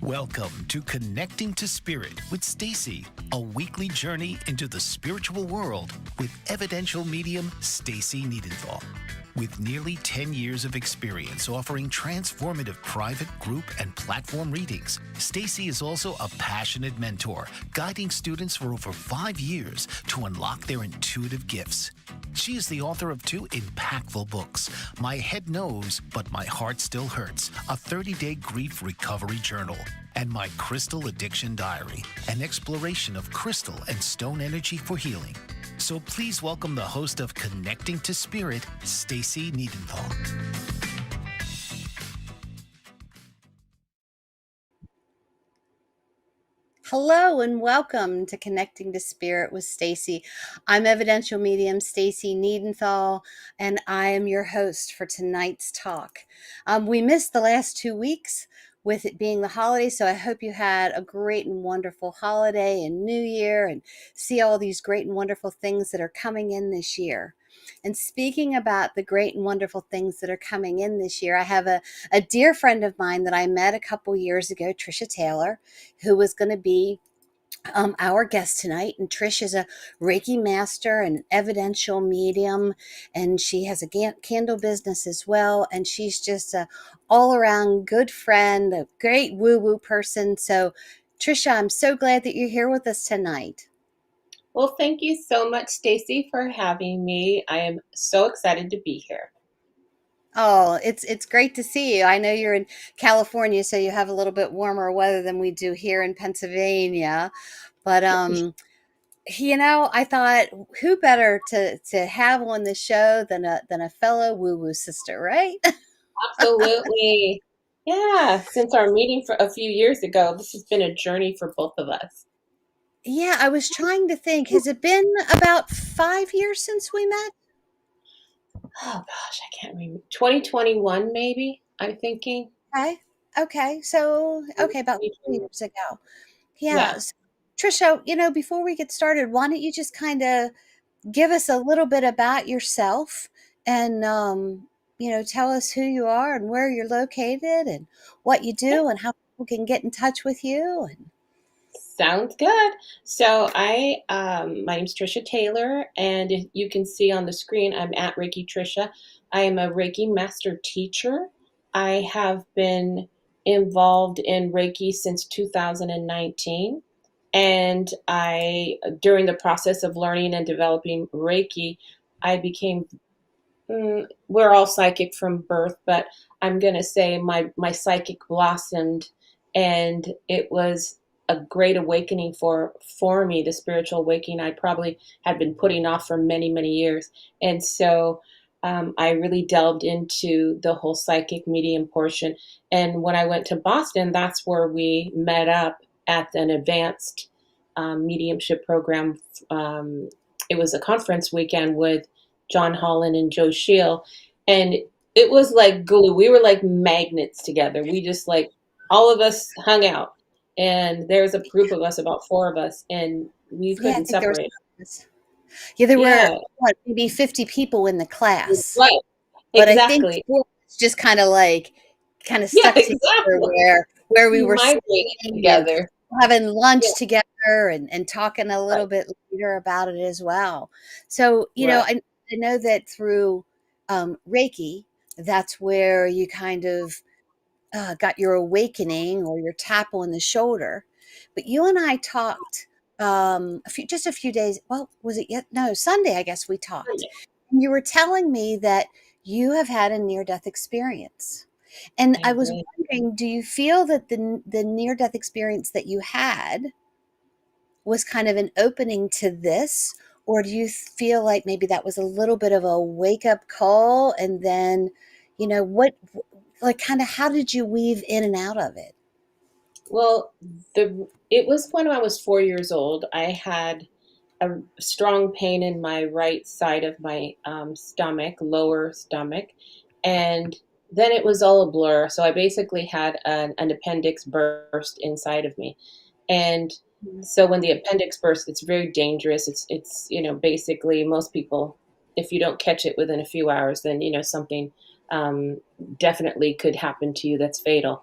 Welcome to Connecting to Spirit with Stacy, a weekly journey into the spiritual world with evidential medium Stacy Niedenthal. With nearly 10 years of experience offering transformative private, group, and platform readings, Stacy is also a passionate mentor, guiding students for over 5 years to unlock their intuitive gifts. She is the author of 2 impactful books, My Head Knows, But My Heart Still Hurts, a 30-day grief recovery journal, and My Crystal Addiction Diary, an exploration of crystal and stone energy for healing. So please welcome the host of Connecting to Spirit, Stacy Niedenthal. Hello and welcome to Connecting to Spirit with Stacy. I'm evidential medium Stacy Niedenthal, and I am your host for tonight's talk. We missed the last 2 weeks with it being the holiday, so I hope you had a great and wonderful holiday and New Year and see all these great and wonderful things that are coming in this year. And speaking about the great and wonderful things that are coming in this year, I have a dear friend of mine that I met a couple years ago, Trisha Taylor, who was going to be our guest tonight. And Trish is a Reiki master and evidential medium, and she has a candle business as well. And she's just a all-around good friend, a great woo-woo person. So, Trisha, I'm so glad that you're here with us tonight. Well, thank you so much, Stacy, for having me. I am so excited to be here. Oh, it's great to see you. I know you're in California, so you have a little bit warmer weather than we do here in Pennsylvania. But I thought who better to have on the show than a fellow woo-woo sister, right? Absolutely. Yeah, since our meeting for a few years ago, this has been a journey for both of us. Yeah, I was trying to think. Has it been about 5 years since we met? Oh gosh, I can't remember. 2021, maybe, I'm thinking. Okay. Okay. So, okay, about 3 years ago. Yeah. Yeah. So, Trisha, before we get started, why don't you just kind of give us a little bit about yourself and tell us who you are and where you're located and what you Yeah. do and how people can get in touch with you. And Sounds good. So my name's Trisha Taylor, and if you can see on the screen, I'm at Reiki Trisha. I am a Reiki master teacher. I have been involved in Reiki since 2019, and during the process of learning and developing Reiki, I became we're all psychic from birth, but I'm going to say my psychic blossomed, and it was a great awakening for me, the spiritual awakening I probably had been putting off for many, many years. And so I really delved into the whole psychic medium portion. And when I went to Boston, that's where we met up at an advanced mediumship program. It was a conference weekend with John Holland and Joe Scheel. And it was like glue. We were like magnets together. We just like, all of us hung out. And there's a group of us, about 4 of us, and we yeah, I couldn't think there separate. there were Yeah, what, maybe 50 people in the class, right. but I think Exactly. 4 of us just kind of Yeah, stuck together exactly. where we We were migrated sitting and together. having Yeah, lunch together and talking a little right, bit later about it as well. So, right. I know that through Reiki, that's where you kind of got your awakening or your tap on the shoulder. But you and I talked just a few days. Well, was it yet? No, Sunday, I guess we talked. And you were telling me that you have had a near death experience. And I I was did. wondering, do you feel that the near death experience that you had was kind of an opening to this? Or do you feel like maybe that was a little bit of a wake up call? And then, what, like, kind of how did you weave in and out of it? Well, it was when I was 4 years old. I had a strong pain in my right side of my stomach, lower stomach, and then it was all a blur. So I basically had an appendix burst inside of me, and so when the appendix bursts, it's very dangerous. It's basically most people, if you don't catch it within a few hours, then something um, definitely could happen to you that's fatal.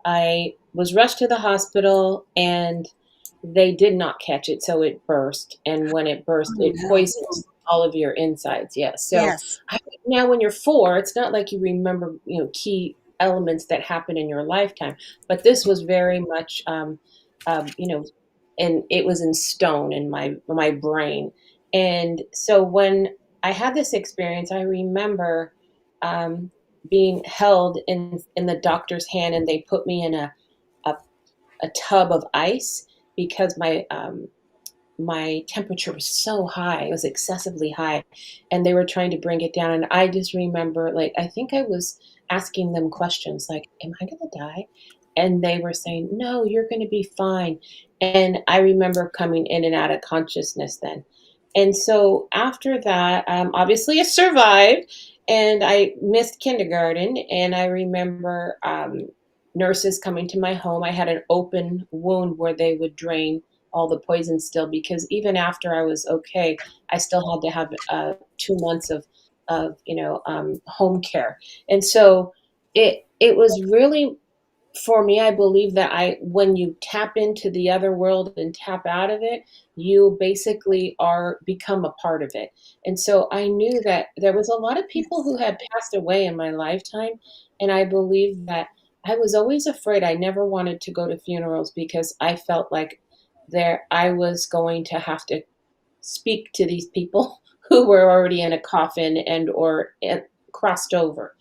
I was rushed to the hospital and they did not catch it, so it burst. And when it burst, Oh, it no. poisons all of your insides. Yeah. So Yes. now when you're 4, it's not like you remember, key elements that happen in your lifetime. But this was very much, you know, and it was in stone in my brain. And so when I had this experience, I remember um, being held in the doctor's hand, and they put me in a, a tub of ice because my temperature was so high. It was excessively high. And they were trying to bring it down. And I just remember, like, I think I was asking them questions like, am I going to die? And they were saying, no, you're going to be fine. And I remember coming in and out of consciousness then. And so after that, obviously I survived and I missed kindergarten. And I remember nurses coming to my home. I had an open wound where they would drain all the poison still, because even after I was okay, I still had to have 2 months of home care. And so it was really, for me, I believe that I when you tap into the other world and tap out of it, you basically are become a part of it. And so I knew that there was a lot of people Yes. who had passed away in my lifetime, and I believe that I was always afraid. I never wanted to go to funerals because I felt like there I was going to have to speak to these people who were already in a coffin and or crossed over.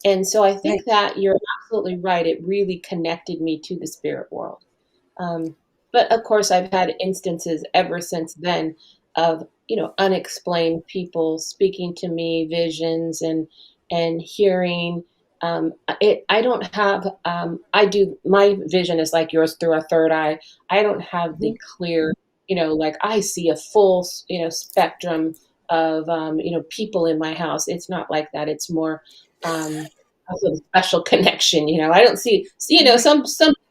And so I think Right. that you're absolutely right. It really connected me to the spirit world. Um, but of course, I've had instances ever since then of unexplained people speaking to me, visions and hearing. I don't have. I do. My vision is like yours through a third eye. I don't have Mhm. the clear. Like I see a full spectrum of people in my house. It's not like that. It's more a little special connection. I don't see. Right. Some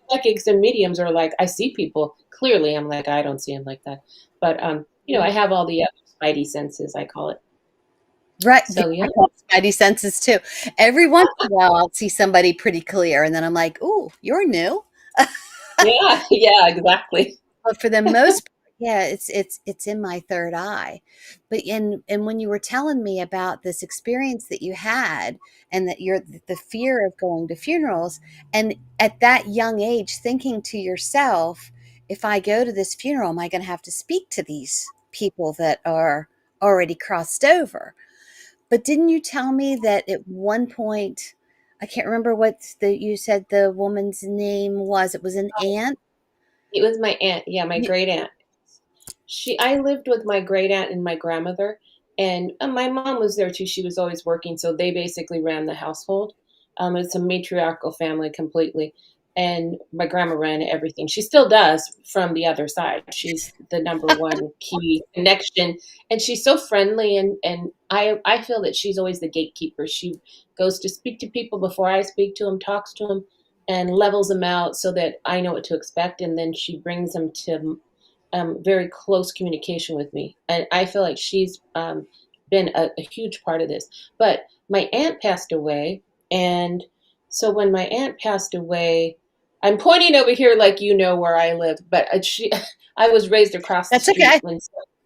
psychics and mediums are like, I see people clearly. I'm like, I don't see them like that. But I Right. have all the other spidey senses, I call it. Right. Yeah, So I yeah, call it spidey senses too. Every once in a while, I'll see somebody pretty clear, and then I'm like, "Ooh, you're new." yeah, yeah, exactly. But for the most part, yeah, it's in my third eye. But and when you were telling me about this experience that you had and that you're the fear of going to funerals, and at that young age thinking to yourself, if I go to this funeral, am I going to have to speak to these people that are already crossed over? But didn't you tell me that at one point, I can't remember what you said the woman's name was. It was an aunt. It was my aunt, yeah, my You, great aunt. I lived with my great aunt and my grandmother, and my mom was there too. She was always working, so they basically ran the household. It's a matriarchal family completely, and my grandma ran everything. She still does from the other side. She's the number one key connection, and she's so friendly. And I feel that she's always the gatekeeper. She goes to speak to people before I speak to them, talks to them, and levels them out so that I know what to expect, and then she brings them to very close communication with me. And I feel like she's been a huge part of this. But my aunt passed away. And so when my aunt passed away, I'm pointing over here like where I live, but I was raised across the that's street. okay. When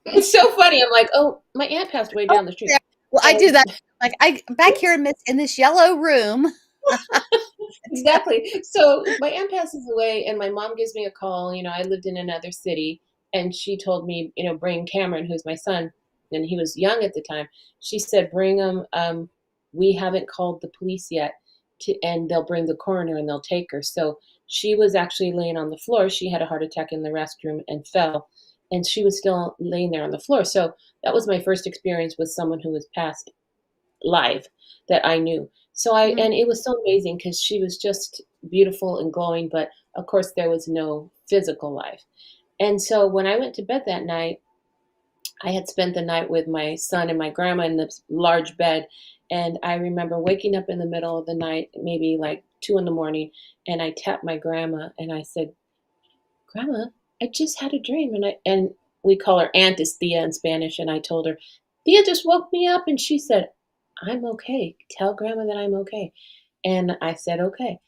it's so funny. I'm like, oh, my aunt passed away Oh, down the street. yeah. Well, I do And that. Like I back here in this yellow room. exactly. So my aunt passes away, and my mom gives me a call. I lived in another city, and she told me, bring Cameron, who's my son, and he was young at the time. She said, bring him. We haven't called the police yet, and they'll bring the coroner and they'll take her. So she was actually laying on the floor. She had a heart attack in the restroom and fell, and she was still laying there on the floor. So that was my first experience with someone who was passed live that I knew. So Mhm. and it was so amazing because she was just beautiful and glowing, but of course there was no physical life. And so when I went to bed that night, I had spent the night with my son and my grandma in this large bed. And I remember waking up in the middle of the night, maybe like 2 in the morning, and I tapped my grandma and I said, Grandma, I just had a dream. And we call her Aunt is Thea in Spanish. And I told her, Thea just woke me up. And she said, I'm okay. Tell Grandma that I'm okay. And I said, okay.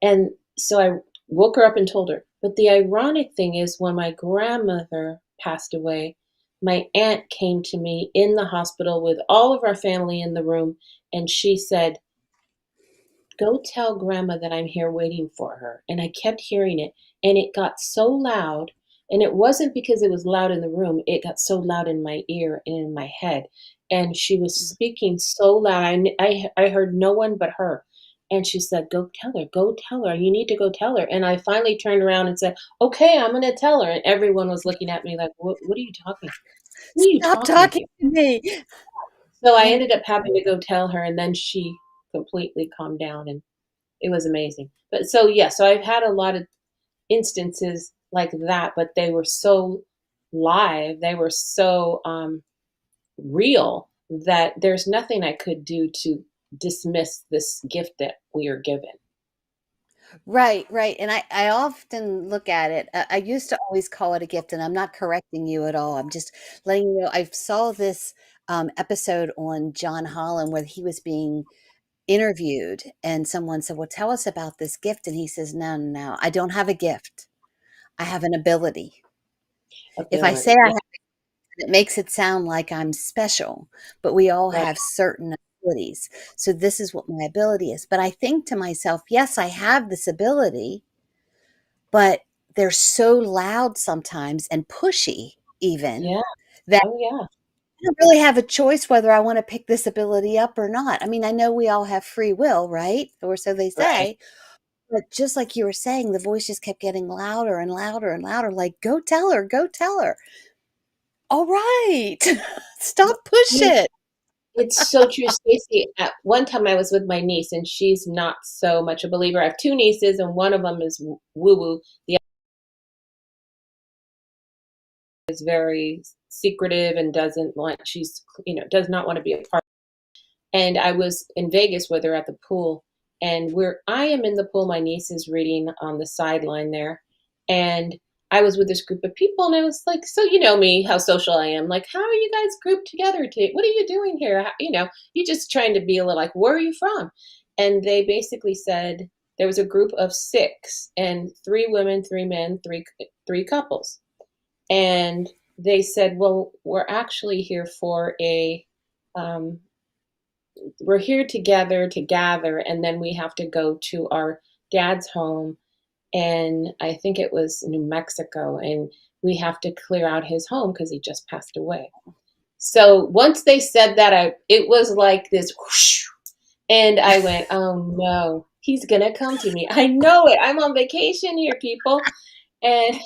And so I woke her up and told her. But the ironic thing is, when my grandmother passed away, my aunt came to me in the hospital with all of our family in the room, and she said, "Go tell grandma that I'm here waiting for her." And I kept hearing it, and it got so loud. And it wasn't because it was loud in the room, it got so loud in my ear and in my head. And she was speaking so loud. I heard no one but her. And she said, go tell her, you need to go tell her. And I finally turned around and said, okay, I'm going to tell her. And everyone was looking at me like, what are you talking? Who are you Stop talking talking to? to me. So I And ended up having to go tell her, and then she completely calmed down, and it was amazing. But so, yeah, so I've had a lot of instances like that, but they were so live, they were so real that there's nothing I could do to dismiss this gift that we are given. right, right. And I often look at it. I used to always call it a gift, and I'm not correcting you at all. I'm just letting you know. I saw this episode on John Holland where he was being interviewed, and someone said, "Well, tell us about this gift." And he says, "No, no, no. I don't have a gift. I have an ability. If I say Ability. I Yeah, have, it makes it sound like I'm special, but we all right. have certain abilities. So this is what my ability is." But I think to myself, yes, I have this ability, but they're so loud sometimes and pushy even Yeah. that Oh, yeah. I don't really have a choice whether I want to pick this ability up or not. I mean, I know we all have free will, right? Or so they Right. say. But just like you were saying, the voice just kept getting louder and louder and louder, like, go tell her, go tell her. All right. Stop push Well, it. it's so true, Stacey. At one time, I was with my niece, and she's not so much a believer. I have two nieces, and one of them is woo woo. The other is very secretive and doesn't want. She's does not want to be a part. And I was in Vegas with her at the pool, and I am in the pool. My niece is reading on the sideline there, and I was with this group of people, and I was like, so you know me, how social I am. Like, how are you guys grouped together? What are you doing here? You just trying to be a little like, where are you from? And they basically said there was a group of six, and three women, three men, three couples, and they said, well, um, we're here together to gather, and then we have to go to our dad's home, and I think it was New Mexico, and we have to clear out his home because he just passed away. So once they said that, it was like this whoosh, and I went, oh no, he's gonna come to me. I know it. I'm on vacation here, people. And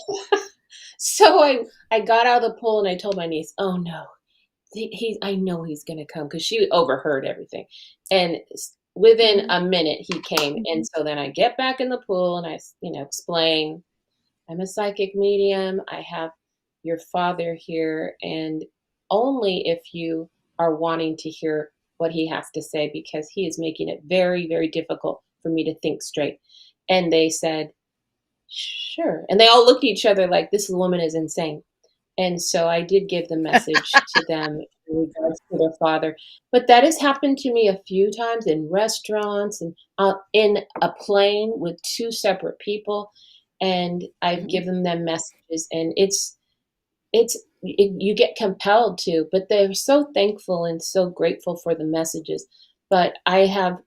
so I got out of the pool and I told my niece, oh no, I know he's gonna come, because she overheard everything, and within Mhm. a minute he came. And so then I get back in the pool and I explain, I'm a psychic medium, I have your father here, and only if you are wanting to hear what he has to say, because he is making it very, very difficult for me to think straight. And they said, sure. And they all looked at each other like, this woman is insane. And so I did give the message to them in regards to their father. But that has happened to me a few times in restaurants and in a plane with two separate people. And I've Mhm. given them messages, and you get compelled to, but they're so thankful and so grateful for the messages. But I have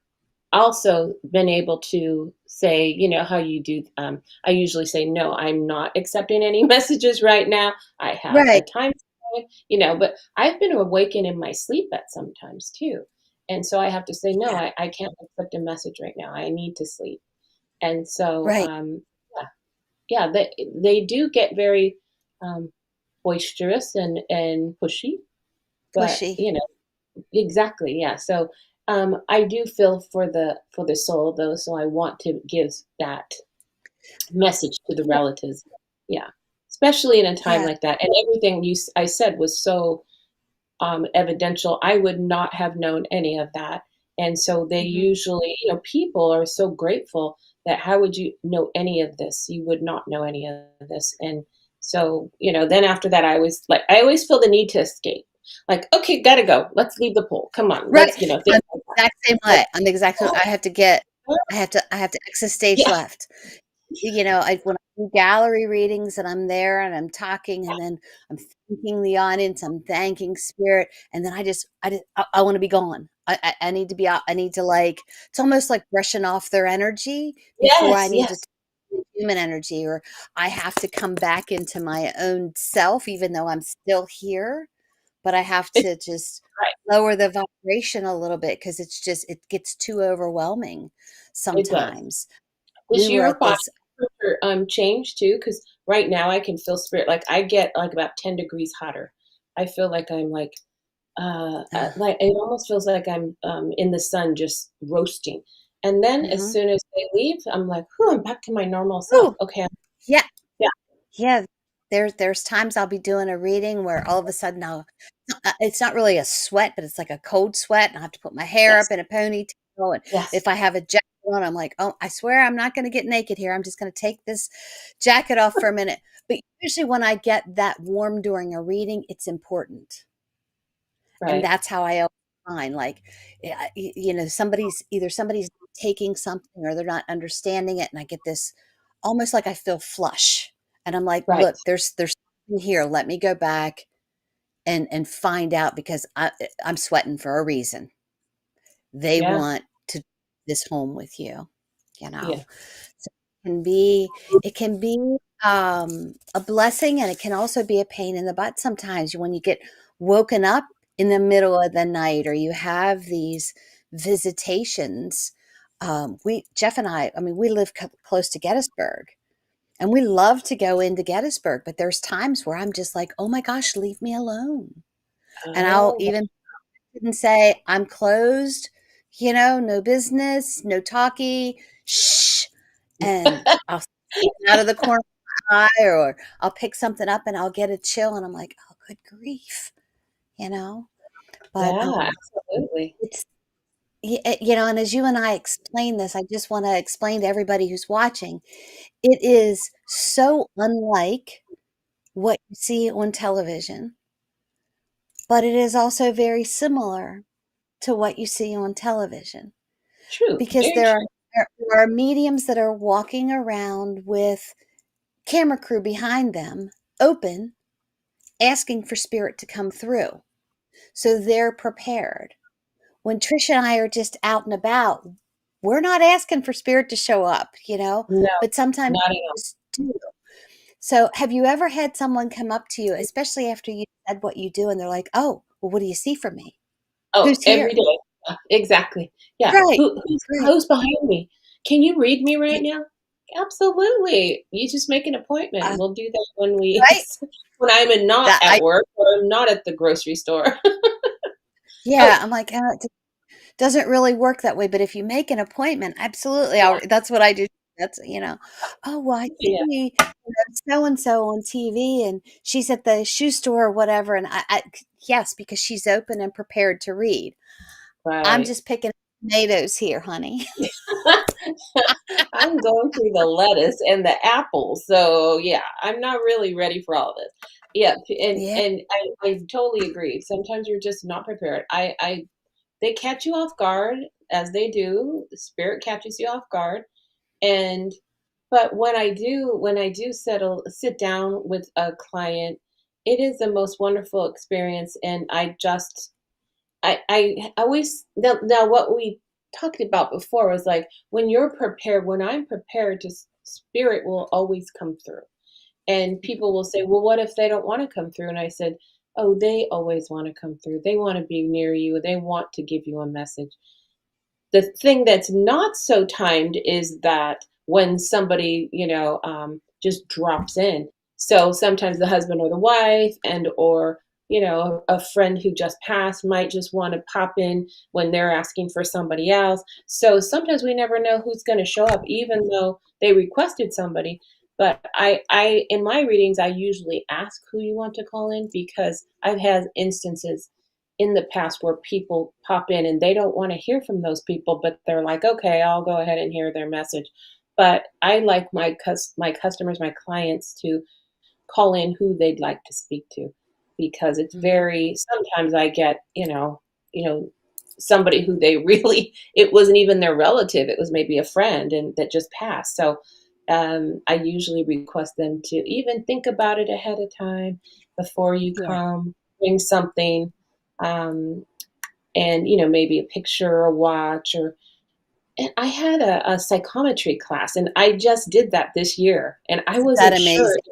also been able to say, how you do. I usually say, no, I'm not accepting any messages right now. I have a Right, time frame, but I've been awakened in my sleep at sometimes too. And so I have to say, no, yeah, I can't accept a message right now. I need to sleep. And so, right. yeah, yeah, they do get very um, boisterous and pushy, but Pushy. exactly, yeah. So I do feel for the soul though, so I want to give that message to the Yeah, relatives. Yeah, especially in a time yeah, like that, and everything I said was so evidential. I would not have known any of that, and so they mhm. usually, people are so grateful that how would you know any of this? You would not know any of this, and so then after that, I always feel the need to escape. Like, okay, gotta go. Let's leave the pool. Come on, Right. let's things I'm like the exact same that. way. I'm the exact same I have to get I have to exit stage Yeah. left. When I do gallery readings and I'm there and I'm talking and then I'm thanking the audience, I'm thanking spirit, and then I want to be gone. I need to be out. I need to like it's almost like brushing off their energy before I Yes. need to Yes. take human energy, or I have to come back into my own self, even though I'm still here. But I have It's to just right. lower the vibration a little bit because it gets too overwhelming It does. sometimes. We Does were your at body this. temperature change too? Because right now I can feel spirit. Like I get like about 10 degrees hotter. I feel like I'm like it almost feels like I'm in the sun just roasting. And then as Mhm. soon as they leave, I'm like, "Whew, I'm back to my normal self." Ooh, Okay. yeah, Yeah. yeah. There's times I'll be doing a reading where all of a sudden it's not really a sweat, but it's like a cold sweat, and I have to put my hair up Yes. in a ponytail, and Yes. if I have a jacket on, I'm like, "Oh, I swear I'm not gonna get naked here. I'm just gonna take this jacket off for a minute." But usually when I get that warm during a reading, it's important. And Right. that's how I always find, like, somebody's taking something or they're not understanding it, and I get this almost like I feel flush, and I'm like, Right. "Look, there's something here. Let me go back and find out because I'm sweating for a reason. They Yeah. want to do this home with you, you Yeah. know?" So it can be a blessing, and it can also be a pain in the butt sometimes when you get woken up in the middle of the night or you have these visitations. We Jeff and I mean, we live close to Gettysburg, and we love to go into Gettysburg, but there's times where I'm just like, "Oh my gosh, leave me alone." And I'll Oh, even and say, "I'm closed, no business, no talkie, shh." And I'll see out of the corner of my eye, or I'll pick something up and I'll get a chill and I'm like, "Oh, good grief," you know? But yeah, absolutely. it's and as you and I explain this, I just want to explain to everybody who's watching, it is so unlike what you see on television, but it is also very similar to what you see on television. True. Because Very there are true. there are mediums that are walking around with camera crew behind them, open, asking for spirit to come through. So they're prepared. When Trisha and I are just out and about, we're not asking for spirit to show up, No, but sometimes not at they all. just do. So have you ever had someone come up to you, especially after you said what you do, and they're like, "Oh, well, what do you see from me? Oh, Who's every here?" day. Yeah, exactly. Yeah. Right, Who's right. who's behind me? Can you read me right Y now? Absolutely. You just make an appointment. uh, We'll do that when we right? when I'm not That at I work or I'm not at the grocery store. Yeah, Oh, I'm like, it doesn't really work that way, but if you make an appointment, absolutely, yeah, that's what I do. That's, "Oh, well, I yeah, see, so and so on TV, and she's at the shoe store or whatever," and yes, because she's open and prepared to read. I'm right. just picking tomatoes here, honey. I'm going through the lettuce and the apples, so yeah, I'm not really ready for all this. Yeah, Yeah, and I totally agree. Sometimes you're just not prepared. I they catch you off guard as they do. The spirit catches you off guard, and but when I do sit down with a client, it is the most wonderful experience, and I always now what we talked about before was like when I'm prepared to spirit will always come through. And people will say, "Well, what if they don't want to come through?" And I said, "Oh, they always want to come through. They want to be near you. They want to give you a message." The thing that's not so timed is that when somebody, just drops in. So sometimes the husband or the wife and or, a friend who just passed might just want to pop in when they're asking for somebody else. So sometimes we never know who's going to show up, even though they requested somebody. But in my readings, I usually ask who you want to call in because I've had instances in the past where people pop in and they don't want to hear from those people, but they're like, okay, I'll go ahead and hear their message. But I like my customers, my clients to call in who they'd like to speak to because it's mhm. very sometimes I get, you know, somebody who they really, it wasn't even their relative. It was maybe a friend and that just passed. So I usually request them to even think about it ahead of time before you Yeah. come, bring something, um, and maybe a picture or a watch or. And I had a psychometry class, and I just did that this year, and I Is that wasn't sure. amazing?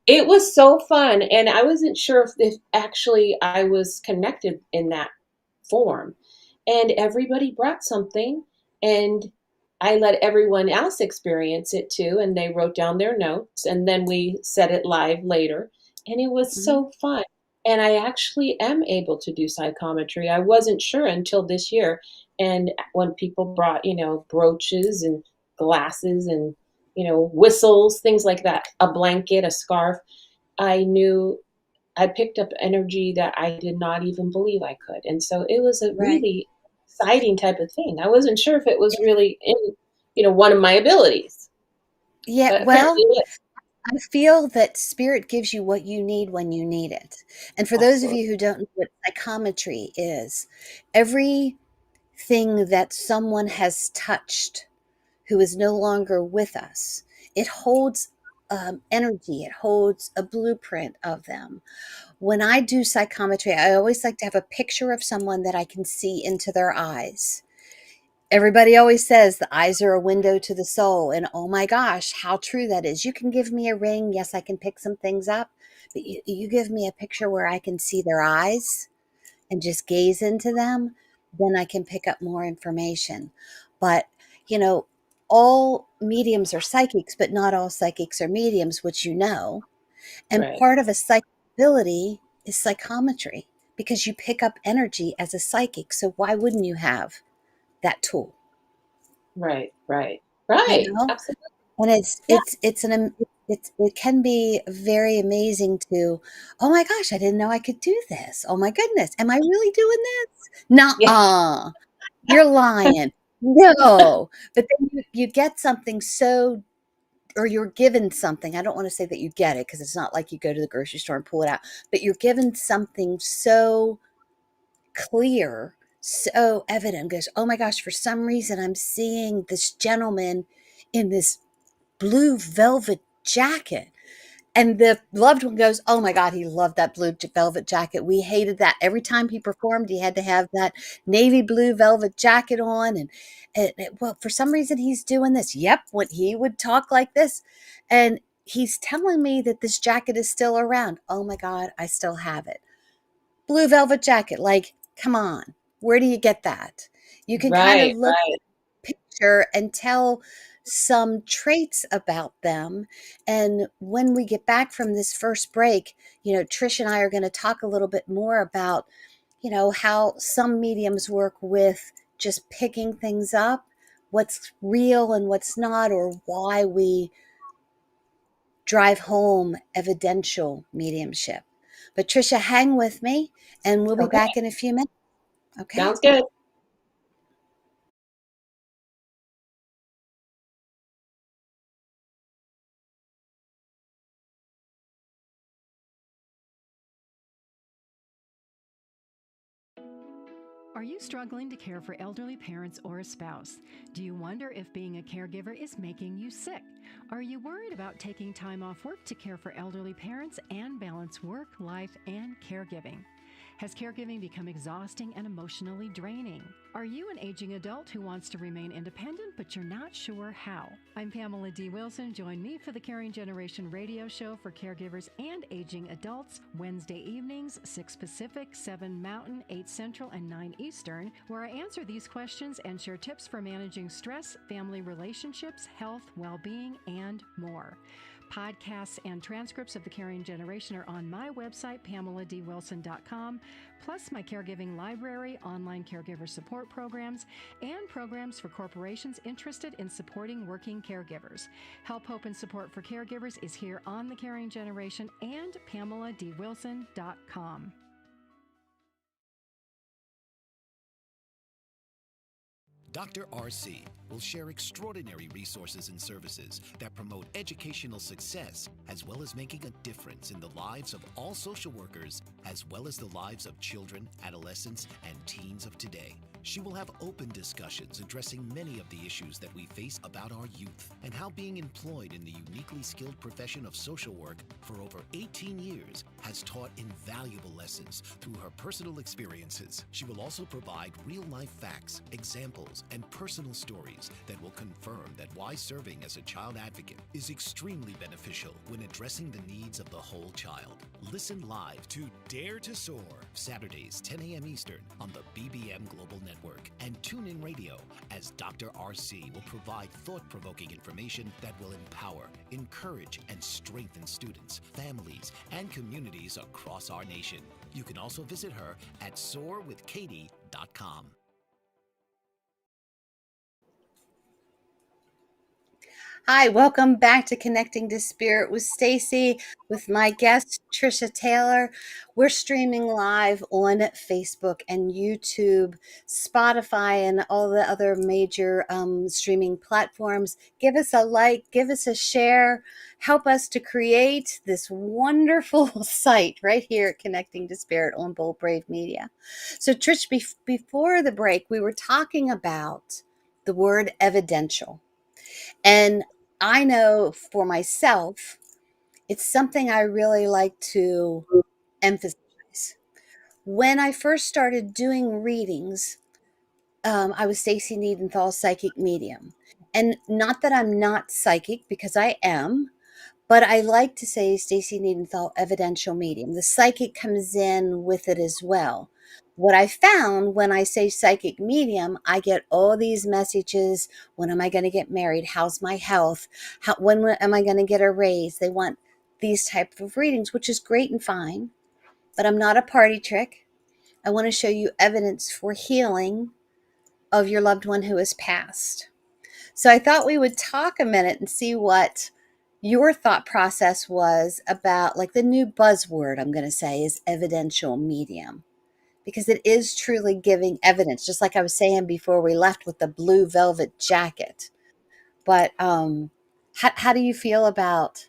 It was so fun, and I wasn't sure if actually I was connected in that form. And everybody brought something, and I let everyone else experience it too, and they wrote down their notes, and then we said it live later, and it was Mhm. so fun. And I actually am able to do psychometry. I wasn't sure until this year. And when people brought, brooches and glasses and, whistles, things like that, a blanket, a scarf, I knew I picked up energy that I did not even believe I could. And so it was a Right. really exciting type of thing. I wasn't sure if it was really in, one of my abilities, Yeah, but apparently well, it is. I feel that spirit gives you what you need when you need it. And for those of Absolutely. you who don't know what psychometry is, everything that someone has touched who is no longer with us, it holds energy, it holds a blueprint of them. When I do psychometry, I always like to have a picture of someone that I can see into their eyes. Everybody always says the eyes are a window to the soul. And oh my gosh, how true that is. You can give me a ring. Yes, I can pick some things up. But you give me a picture where I can see their eyes and just gaze into them, then I can pick up more information. But, you know, all mediums are psychics, but not all psychics are mediums, which you know. And Right, part of a psychic ability is psychometry because you pick up energy as a psychic. So why wouldn't you have that tool? right, right, You right. know? Absolutely. And Yeah, it can be very amazing to, oh my gosh, I didn't know I could do this. Oh my goodness, am I really doing this? yeah, Nuh-uh. You're lying. No. But then you get something so, or you're given something. I don't want to say that you get it because it's not like you go to the grocery store and pull it out, but you're given something so clear, so evident. Goes, oh my gosh, for some reason I'm seeing this gentleman in this blue velvet jacket. And the loved one goes, oh my God, he loved that blue velvet jacket. We hated that. Every time he performed, he had to have that navy blue velvet jacket on. Well, for some reason, he's doing this. Yep, when he would talk like this. And he's telling me that this jacket is still around. Oh my God, I still have it. Blue velvet jacket. Like, come on. Where do you get that? You can kind of right, look right. picture and tell some traits about them. And when we get back from this first break, Trish and I are going to talk a little bit more about, how some mediums work with just picking things up, what's real and what's not, or why we drive home evidential mediumship. But Trisha, hang with me and we'll be Okay, back in a few minutes. Okay. sounds good. Are you struggling to care for elderly parents or a spouse? Do you wonder if being a caregiver is making you sick? Are you worried about taking time off work to care for elderly parents and balance work, life, and caregiving? Has caregiving become exhausting and emotionally draining? Are you an aging adult who wants to remain independent but you're not sure how? I'm Pamela D. Wilson. Join me for the Caring Generation radio show for caregivers and aging adults Wednesday evenings, 6 Pacific, 7 Mountain, 8 Central, and 9 Eastern, where I answer these questions and share tips for managing stress, family relationships, health, well-being, and more. Podcasts and transcripts of The Caring Generation are on my website, PamelaDWilson.com, plus my caregiving library, online caregiver support programs, and programs for corporations interested in supporting working caregivers. Help, hope, and support for caregivers is here on The Caring Generation and PamelaDWilson.com. Dr. RC will share extraordinary resources and services that promote educational success, as well as making a difference in the lives of all social workers, as well as the lives of children, adolescents, and teens of today. She will have open discussions addressing many of the issues that we face about our youth and how being employed in the uniquely skilled profession of social work for over 18 years has taught invaluable lessons through her personal experiences. She will also provide real-life facts, examples, and personal stories that will confirm that why serving as a child advocate is extremely beneficial when addressing the needs of the whole child. Listen live to Dare to Soar, Saturdays 10 a.m. Eastern on the BBM Global Network, and tune in radio as Dr. RC will provide thought-provoking information that will empower, encourage, and strengthen students, families, and communities across our nation. You can also visit her at soarwithkatie.com. Hi, welcome back to Connecting to Spirit with Stacy, with my guest, Trisha Taylor. We're streaming live on Facebook and YouTube, Spotify, and all the other major streaming platforms. Give us a like, give us a share, help us to create this wonderful site right here at Connecting to Spirit on Bold Brave Media. So, Trish, before the break, we were talking about the word evidential. And I know for myself, it's something I really like to emphasize. When I first started doing readings, I was Stacy Niedenthal's psychic medium. And not that I'm not psychic, because I am, but I like to say Stacy Niedenthal evidential medium. The psychic comes in with it as well. What I found when I say psychic medium, I get all these messages. When am I going to get married? How's my health? When am I going to get a raise? They want these type of readings, which is great and fine, but I'm not a party trick. I want to show you evidence for healing of your loved one who has passed. So I thought we would talk a minute and see what your thought process was about, like, the new buzzword I'm going to say is evidential medium, because it is truly giving evidence, just like I was saying before we left with the blue velvet jacket. But how do you feel about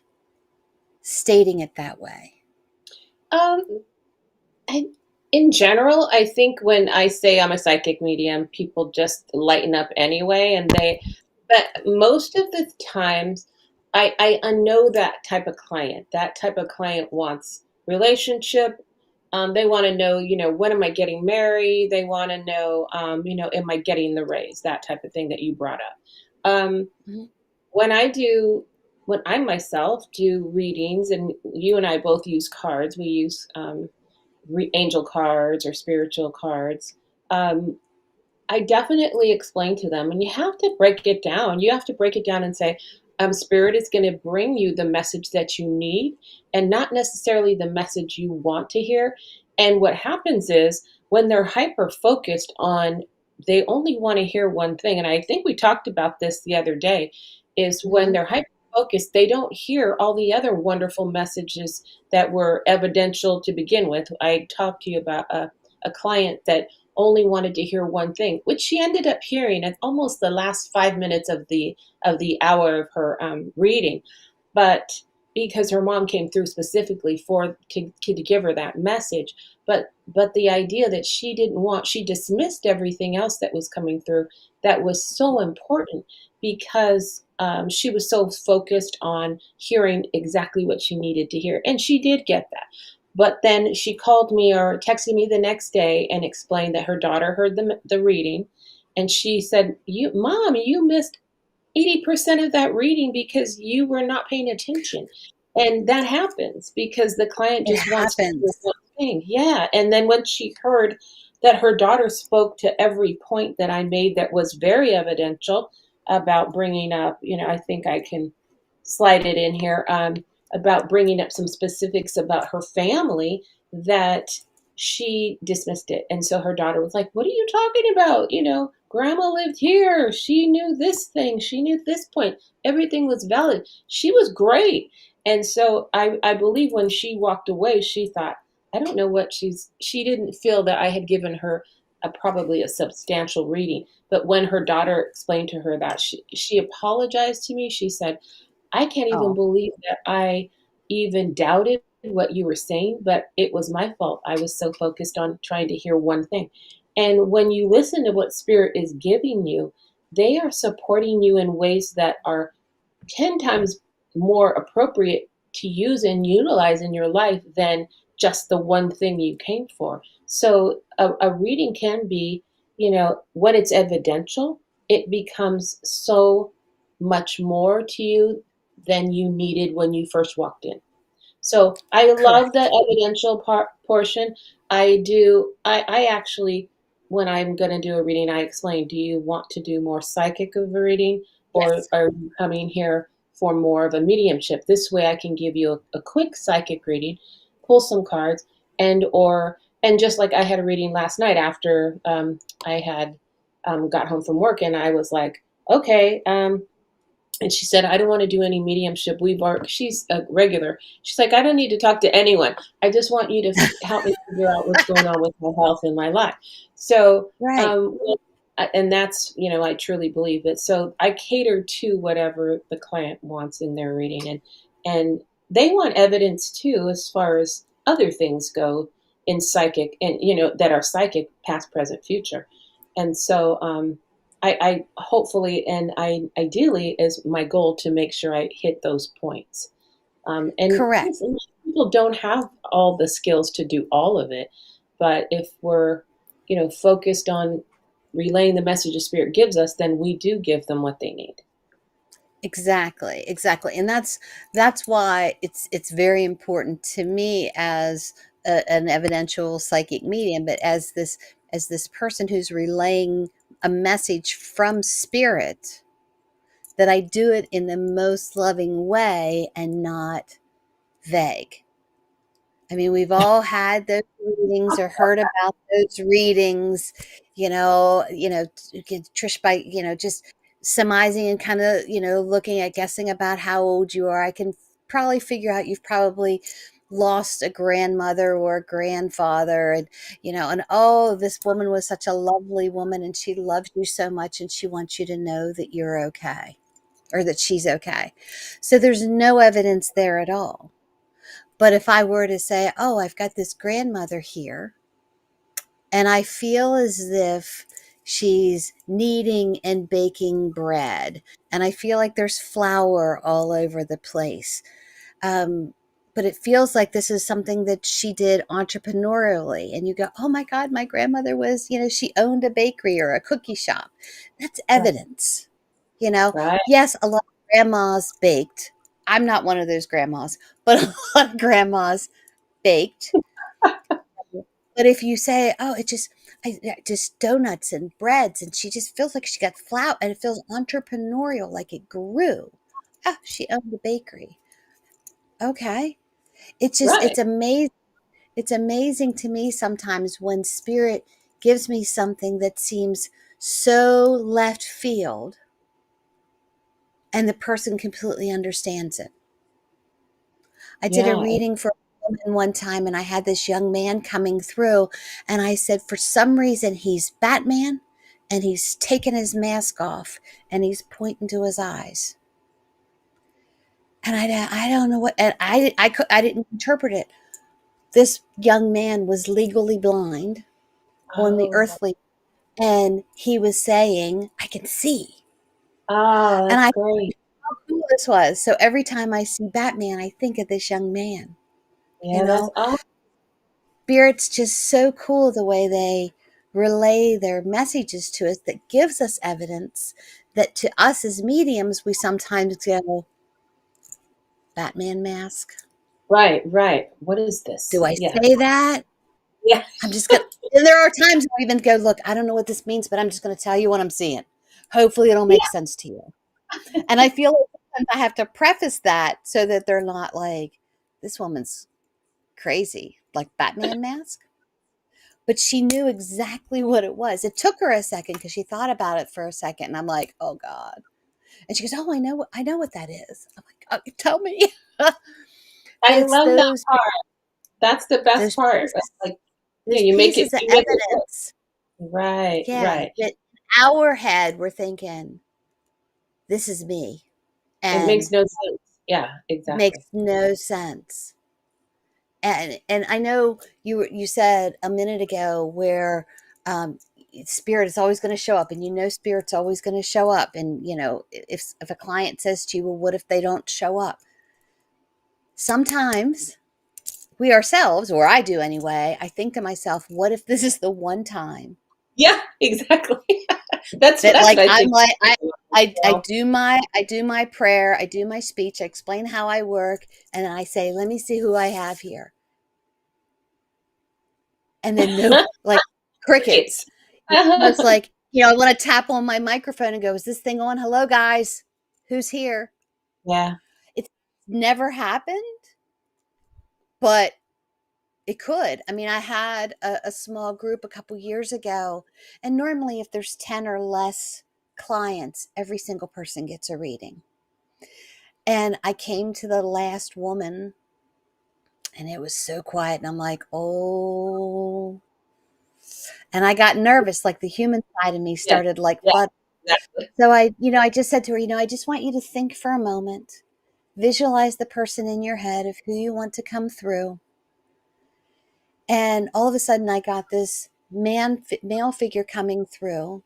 stating it that way? Um, I, in general, I think when I say I'm a psychic medium, people just lighten up anyway, but most of the times, I know that type of client. That type of client wants relationship. They want to know, when am I getting married? They want to know, am I getting the raise? That type of thing that you brought up. Um, Mhm. when I myself do readings, and you and I both use cards, we use angel cards or spiritual cards. Um, I definitely explain to them, and you have to break it down. You have to break it down and say, Spirit is going to bring you the message that you need and not necessarily the message you want to hear. And what happens is when they're hyper focused on, they only want to hear one thing. And I think we talked about this the other day, is when Mhm. they're hyper focused, they don't hear all the other wonderful messages that were evidential to begin with. I talked to you about a client that only wanted to hear one thing, which she ended up hearing at almost the last 5 minutes of the hour of her reading. But because her mom came through specifically to give her that message, but the idea that she dismissed everything else that was coming through that was so important, because she was so focused on hearing exactly what she needed to hear, and she did get that. But then she called me or texted me the next day and explained that her daughter heard the reading, and she said, Mom, you missed 80% of that reading because you were not paying attention. And that happens because the client It just wants to hear happens. one thing. Yeah. And then when she heard that her daughter spoke to every point that I made that was very evidential about bringing up, I think I can slide it in here, about bringing up some specifics about her family, that she dismissed it. And so her daughter was like, "What are you talking about? Grandma lived here. She knew this thing. She knew this point. Everything was valid. She was great." And so I believe when she walked away, she thought, I don't know what she didn't feel that I had given her probably a substantial reading. But when her daughter explained to her that, she apologized to me. She said, I can't even Oh, believe that I even doubted what you were saying, but it was my fault. I was so focused on trying to hear one thing. And when you listen to what Spirit is giving you, they are supporting you in ways that are 10 times more appropriate to use and utilize in your life than just the one thing you came for. So a reading can be, when it's evidential, it becomes so much more to you than you needed when you first walked in. So I love the correct. evidential portion. I do. I actually, when I'm going to do a reading, I explain, do you want to do more psychic of a reading, or Yes. are you coming here for more of a mediumship? This way I can give you a quick psychic reading, pull some cards, and just like I had a reading last night after I had got home from work, and I was like, okay, and she said, I don't want to do any mediumship. She's a regular. She's like, I don't need to talk to anyone. I just want you to help me figure out what's going on with my health and my life. So, Right. and that's, I truly believe it. So I cater to whatever the client wants in their reading. And they want evidence too, as far as other things go in psychic and, that are psychic, past, present, future. And so, I hopefully and I ideally is my goal to make sure I hit those points. And Correct. listen, people don't have all the skills to do all of it, but if we're, focused on relaying the message the Spirit gives us, then we do give them what they need. Exactly, exactly. And that's why it's very important to me as an evidential psychic medium, but as this person who's relaying a message from spirit, that I do it in the most loving way and not vague. I mean, we've all had those readings or heard about those readings, Trish, by, just surmising and kind of, looking at guessing about how old you are. I can probably figure out you've probably lost a grandmother or a grandfather, and, and oh, this woman was such a lovely woman and she loves you so much and she wants you to know that you're okay or that she's okay. So there's no evidence there at all. But if I were to say, oh, I've got this grandmother here, and I feel as if she's kneading and baking bread, and I feel like there's flour all over the place. Um, but it feels like this is something that she did entrepreneurially. And you go, oh my God, my grandmother was, she owned a bakery or a cookie shop. That's Right. evidence. Right. Yes, a lot of grandmas baked. I'm not one of those grandmas, but a lot of grandmas baked. But if you say, "Oh, just donuts and breads," and she just feels like she got flour, and it feels entrepreneurial, like it grew. Ah, she owned a bakery. Okay, Right. it's amazing. It's amazing to me sometimes when spirit gives me something that seems so left field, and the person completely understands it. I did a Yeah. reading for a woman one time, and I had this young man coming through, and I said, for some reason, he's Batman, and he's taken his mask off, and he's pointing to his eyes. And I don't know what, and I didn't interpret it. This young man was legally blind on the Oh. earthly, and he was saying, I can see. Oh, And that's I great. how cool this was. So every time I see Batman, I think of this young man, you Yeah, that's know? awesome. Spirit's just so cool the way they relay their messages to us that gives us evidence that to us as mediums, we sometimes go, Batman mask? Right, right. What is Do this? I Yeah. say that? Yeah. I'm just going to. And there are times I even go, look, I don't know what this means, but I'm just going to tell you what I'm seeing. Hopefully it'll make sense to you. And I feel like sometimes I have to preface that so that they're not like, this woman's crazy, like Batman mask. But she knew exactly what it was. It took her a second because she thought about it for a second, and I'm like, "Oh God!" And she goes, "Oh, I know what that is." I'm like, "Oh, tell me." But I it's love that part. That's the best those part. pieces, Like, those you make it pieces of you make it work. evidence. Right, Yeah, right. that in our head, we're thinking, this is me. It makes And no sense. Yeah, it makes exactly. no sense. And I know you said a minute ago where um, spirit is always going to show up, and spirit's always going to show up. And if a client says to you, well, what if they don't show up? Sometimes we ourselves, or I do anyway, I think to myself, what if this is the one time Yeah, exactly. That's that, what like, I I'm think. like, I Well, do my prayer, I do my speech, I explain how I work, and then I say, let me see who I have here. And then no, like, crickets. crickets. It's almost like, I want to tap on my microphone and go, is this thing on? Hello, guys. Who's here? Yeah, It's never happened, but it could. I mean, I had a small group a couple years ago, and normally if there's 10 or less clients, every single person gets a reading. And I came to the last woman, and it was so quiet, and I'm like, oh. And I got nervous, like the human side of me yeah, started like yeah, flooding. exactly. So I just said to her, I just want you to think for a moment, visualize the person in your head of who you want to come through. And all of a sudden I got this male figure coming through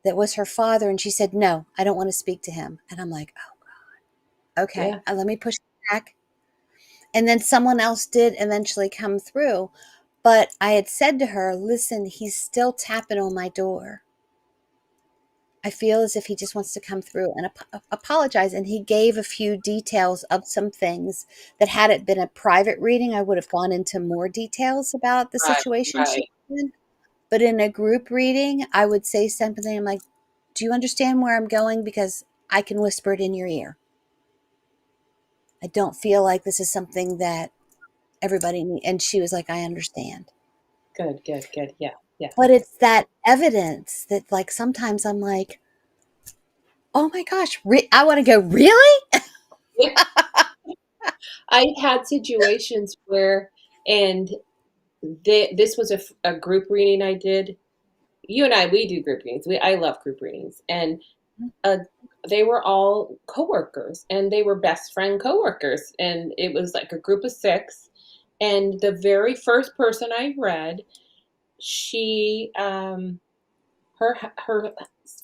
that was her father. And she said, no, I don't want to speak to him. And I'm like, oh, okay, Yeah, let me push back. And then someone else did eventually come through. But I had said to her, listen, he's still tapping on my door. I feel as if he just wants to come through and apologize. And he gave a few details of some things that, had it been a private reading, I would have gone into more details about the right, situation she right. was in. But in a group reading, I would say something. I'm like, do you understand where I'm going? Because I can whisper it in your ear. I don't feel like this is something that everybody needs. And she was like, I understand. Good, good, good. Yeah, yeah. But it's that evidence that, like, sometimes I'm like, oh my gosh, I want to go, really? Yeah. I had situations where, and this was a group reading I did. You and I, we do group readings. I love group readings, and uh, they were all coworkers, and they were best friend coworkers, and it was like a group of six. And the very first person I read, she her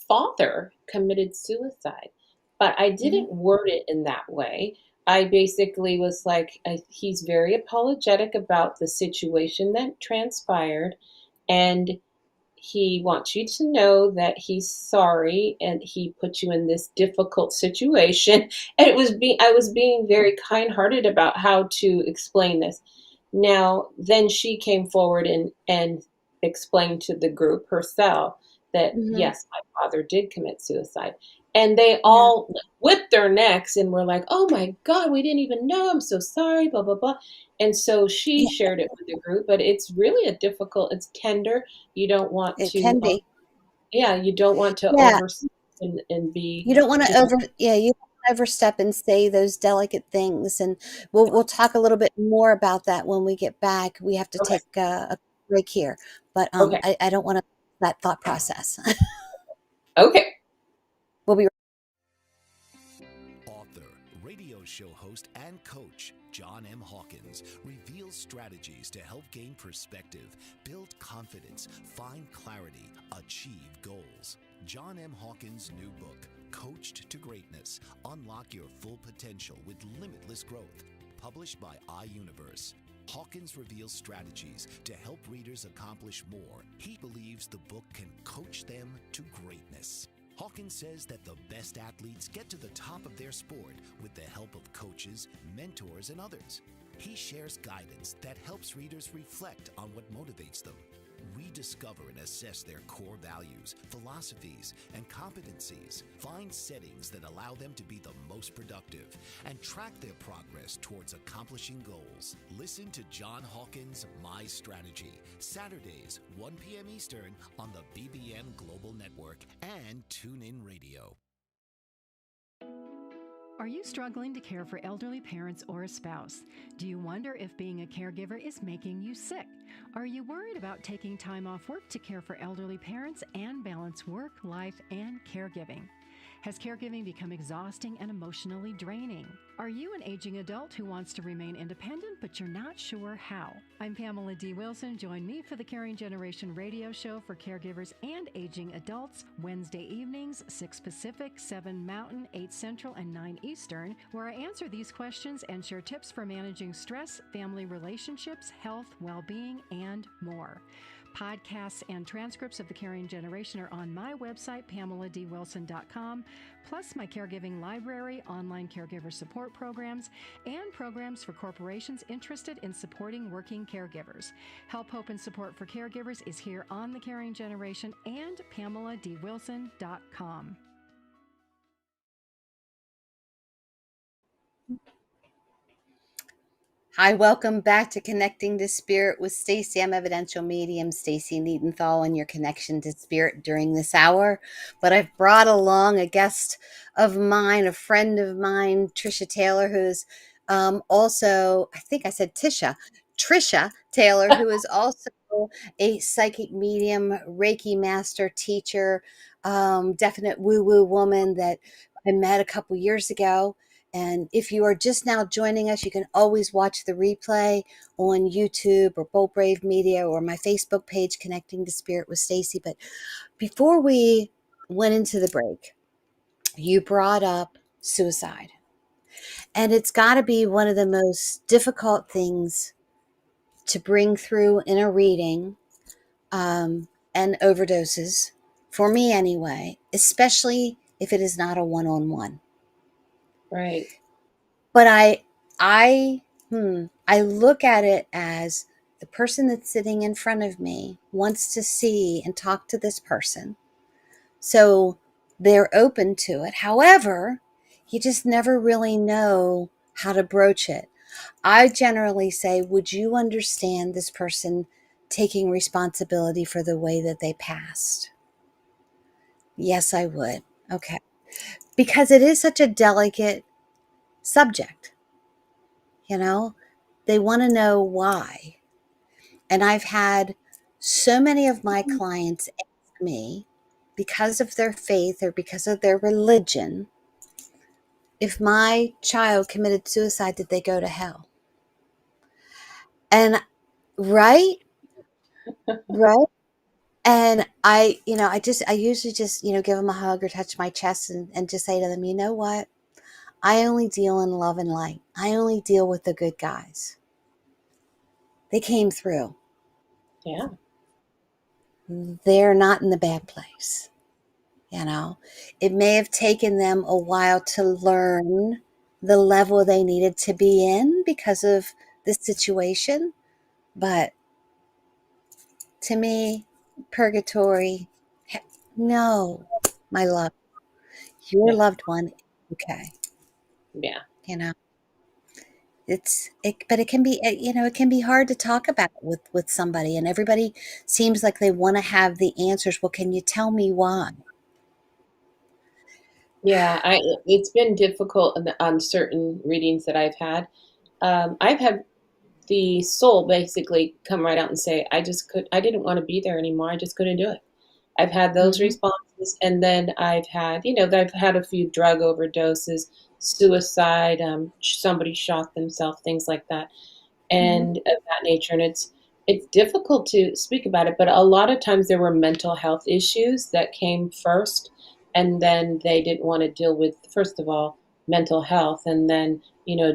father committed suicide, but I Mhm. didn't word it in that way. I basically was like, he's very apologetic about the situation that transpired, and he wants you to know that he's sorry and he put you in this difficult situation. And I was being very kind-hearted about how to explain this. Now, then she came forward and explained to the group herself that Mhm. yes, my father did commit suicide. And they Yeah. all whipped their necks and were like, "Oh my God, we didn't even know. I'm so sorry." Blah blah blah. And so she Yeah, shared it with the group, but it's really a difficult. It's tender. You don't want it to, can be. yeah, you don't want to Yeah, overstep and be you don't want to just you don't wanna overstep and say those delicate things, and we'll talk a little bit more about that when we get back. We have to okay, take a break here, but okay, I don't want to that thought process. okay. We'll be Author, radio show host, and coach John M. Hawkins reveals strategies to help gain perspective, build confidence, find clarity, achieve goals. John M. Hawkins' new book, Coached to Greatness: Unlock Your Full Potential with Limitless Growth, published by iUniverse. Hawkins reveals strategies to help readers accomplish more. He believes the book can coach them to greatness. Hawkins says that the best athletes get to the top of their sport with the help of coaches, mentors, and others. He shares guidance that helps readers reflect on what motivates them. We discover and assess their core values, philosophies, and competencies, find settings that allow them to be the most productive, and track their progress towards accomplishing goals. Listen to John Hawkins' My Strategy, Saturdays, 1 p.m. Eastern on the BBM Global Network and TuneIn Radio. Are you struggling to care for elderly parents or a spouse? Do you wonder if being a caregiver is making you sick? Are you worried about taking time off work to care for elderly parents and balance work, life, and caregiving? Has caregiving become exhausting and emotionally draining? Are you an aging adult who wants to remain independent but you're not sure how? I'm Pamela D. Wilson. Join me for the Caring Generation radio show for caregivers and aging adults, Wednesday evenings, 6 Pacific, 7 Mountain, 8 Central, and 9 Eastern, where I answer these questions and share tips for managing stress, family relationships, health, well-being, and more. Podcasts and transcripts of the Caring Generation are on my website, PamelaDWilson.com, plus my caregiving library, online caregiver support programs, and programs for corporations interested in supporting working caregivers. Help, hope, and support for caregivers is here on the Caring Generation and PamelaDWilson.com. Hi, welcome back to Connecting to Spirit with Stacy. I'm evidential medium Stacy Niedenthal and your connection to spirit during this hour. But I've brought along a guest of mine, a friend of mine, Trisha Taylor, who's also, I think I said Trisha Taylor, who is also a psychic medium, Reiki master teacher, definite woo-woo woman that I met a couple years ago. And if you are just now joining us, you can always watch the replay on YouTube or Bold Brave Media or my Facebook page, Connecting to Spirit with Stacy. But before we went into the break, you brought up suicide. And it's got to be one of the most difficult things to bring through in a reading, and overdoses, for me anyway, especially if it is not a one-on-one. Right. But I look at it as the person that's sitting in front of me wants to see and talk to this person. So they're open to it. However, you just never really know how to broach it. I generally say, would you understand this person taking responsibility for the way that they passed? Yes, I would. Okay. Because it is such a delicate subject. You know, they want to know why. And I've had so many of my clients ask me, because of their faith or because of their religion, if my child committed suicide, did they go to hell? And right, right. And I usually just, give them a hug or touch my chest and just say to them, you know what? I only deal in love and light. I only deal with the good guys. They came through. Yeah. They're not in the bad place. It may have taken them a while to learn the level they needed to be in because of this situation. But to me, purgatory, no, my love, your Yeah. loved one, okay. Yeah. You know, but it can be, it can be hard to talk about with somebody, and everybody seems like they want to have the answers. Well, can you tell me why? Yeah. It's been difficult on certain readings that I've had. I've had the soul basically come right out and say, I didn't want to be there anymore. I just couldn't do it. I've had those Hmm. responses. And then I've had a few drug overdoses, suicide, somebody shot themselves, things like that, Hmm. and of that nature. And it's difficult to speak about it, but a lot of times there were mental health issues that came first, and then they didn't want to deal with, first of all, mental health, and then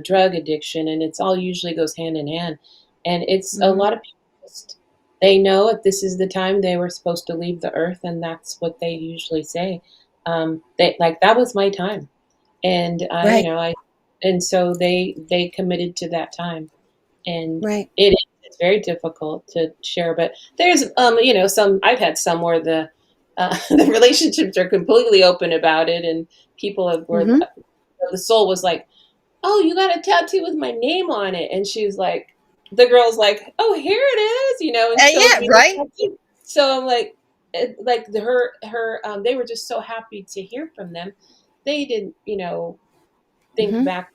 drug addiction, and it's all usually goes hand in hand. And it's a Hmm. lot of people just, they know if this is the time they were supposed to leave the earth, and that's what they usually say. They like, that was my time, and Right, and so they committed to that time, and right. it's very difficult to share. But there's some, I've had some where the the relationships are completely open about it, and people Hmm. the soul was like, oh, you got a tattoo with my name on it, and she was like, the girl's like, oh, here it is, and shows Yeah, me the right. tattoo. So I'm like, her they were just so happy to hear from them. They didn't, think Hmm. back,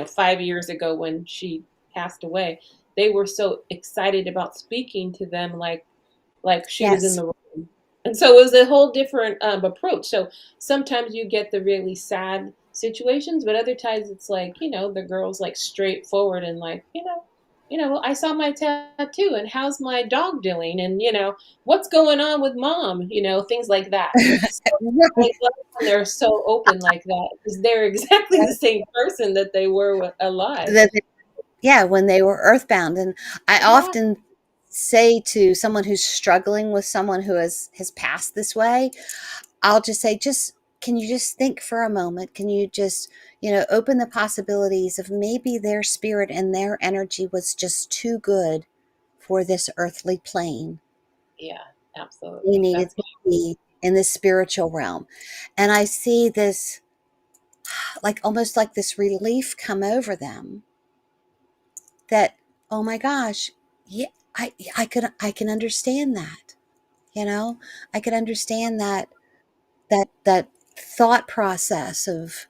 5 years ago when she passed away, they were so excited about speaking to them like she was in Yes. the room. And so it was a whole different approach. So sometimes you get the really sad situations, but other times it's like, the girl's like straightforward and like, well, I saw my tattoo and how's my dog doing? And, what's going on with mom? Things like that. So I Right. love when they're so open like that because they're exactly the same person that they were alive. That Yeah, when they were earthbound. And I Yeah. often say to someone who's struggling with someone who has passed this way, I'll just say, just can you just think for a moment? Can you just, open the possibilities of maybe their spirit and their energy was just too good for this earthly plane. Yeah, They absolutely. needed That's to be in the spiritual realm. And I see this, like almost like this relief come over them that, oh my gosh, yeah, I can understand that. You know, I could understand that thought process of,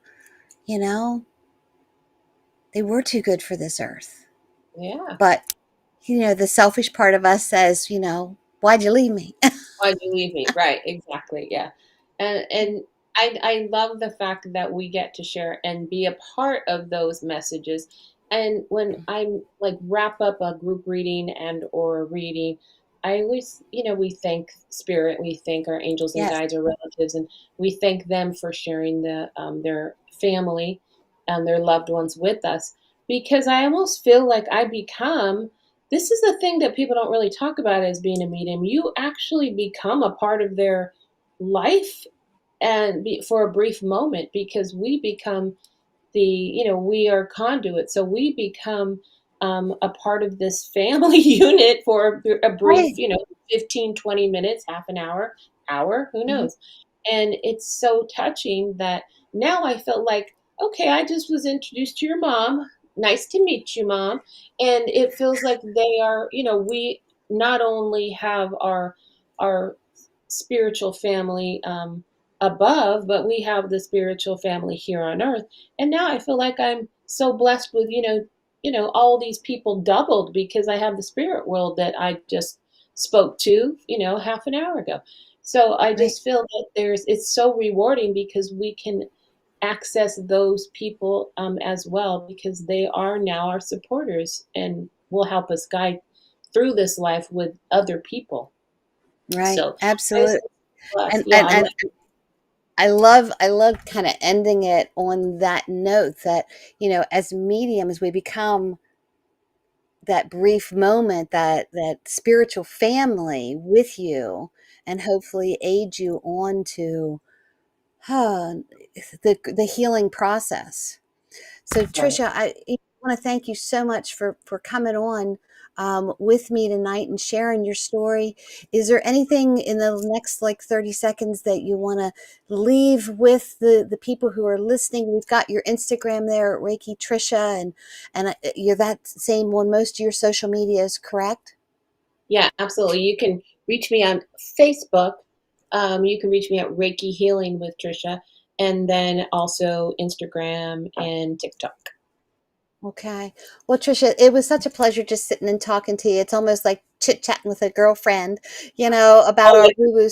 you know, they were too good for this earth. yeah. But, the selfish part of us says, why'd you leave me? Why'd you leave me? Right, exactly, yeah. And I love the fact that we get to share and be a part of those messages. And when I'm like wrap up a group reading and or reading, I always, we thank spirit, we thank our angels and Yes, guides, our relatives, and we thank them for sharing their family and their loved ones with us. Because I almost feel like I become this is the thing that people don't really talk about as being a medium. You actually become a part of their life for a brief moment because we become we are conduit. So we become a part of this family unit for a brief, right. 15, 20 minutes, half an hour, who Mhm. knows? And it's so touching that now I felt like, okay, I just was introduced to your mom. Nice to meet you, mom. And it feels like they are, we not only have our spiritual family above, but we have the spiritual family here on earth. And now I feel like I'm so blessed with, all these people doubled because I have the spirit world that I just spoke to, half an hour ago. So I Right. just feel that it's so rewarding because we can access those people as well because they are now our supporters and will help us guide through this life with other people. Right. So I was Absolutely. blessed. And Yeah, and I'm and like, I love kind of ending it on that note that, as mediums we become that brief moment, that spiritual family with you, and hopefully aid you on to huh, the healing process. So right. Trisha, I want to thank you so much for coming on with me tonight and sharing your story. Is there anything in the next like 30 seconds that you want to leave with the people who are listening? We've got your Instagram there at Reiki Trisha, and you're that same on most of your social medias, correct? Yeah, absolutely. You can reach me on Facebook. You can reach me at Reiki Healing with Trisha, and then also Instagram and TikTok. Okay. Well, Trisha, it was such a pleasure just sitting and talking to you. It's almost like chit chatting with a girlfriend, about Oh, our yeah. woo woo.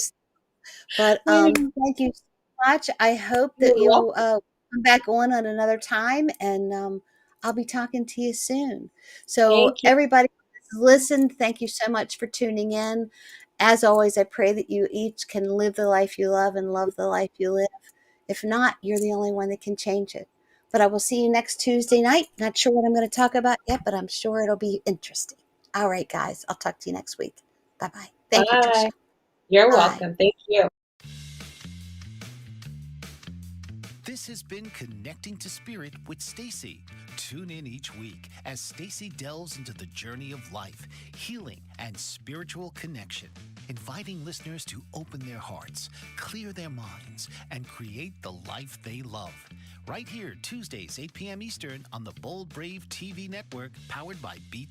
But Mm, thank you so much. I hope that you're you'll welcome. come back on another time, and I'll be talking to you soon. So, Thank you. everybody who's listened, thank you so much for tuning in. As always, I pray that you each can live the life you love and love the life you live. If not, you're the only one that can change it. But I will see you next Tuesday night. Not sure what I'm going to talk about yet, but I'm sure it'll be interesting. All right, guys. I'll talk to you next week. Bye bye. Thank you, Trisha. Bye. You're Bye. welcome. Thank you. This has been Connecting to Spirit with Stacy. Tune in each week as Stacy delves into the journey of life, healing, and spiritual connection, inviting listeners to open their hearts, clear their minds, and create the life they love. Right here, Tuesdays, 8 p.m. Eastern on the Bold Brave TV network, powered by B2.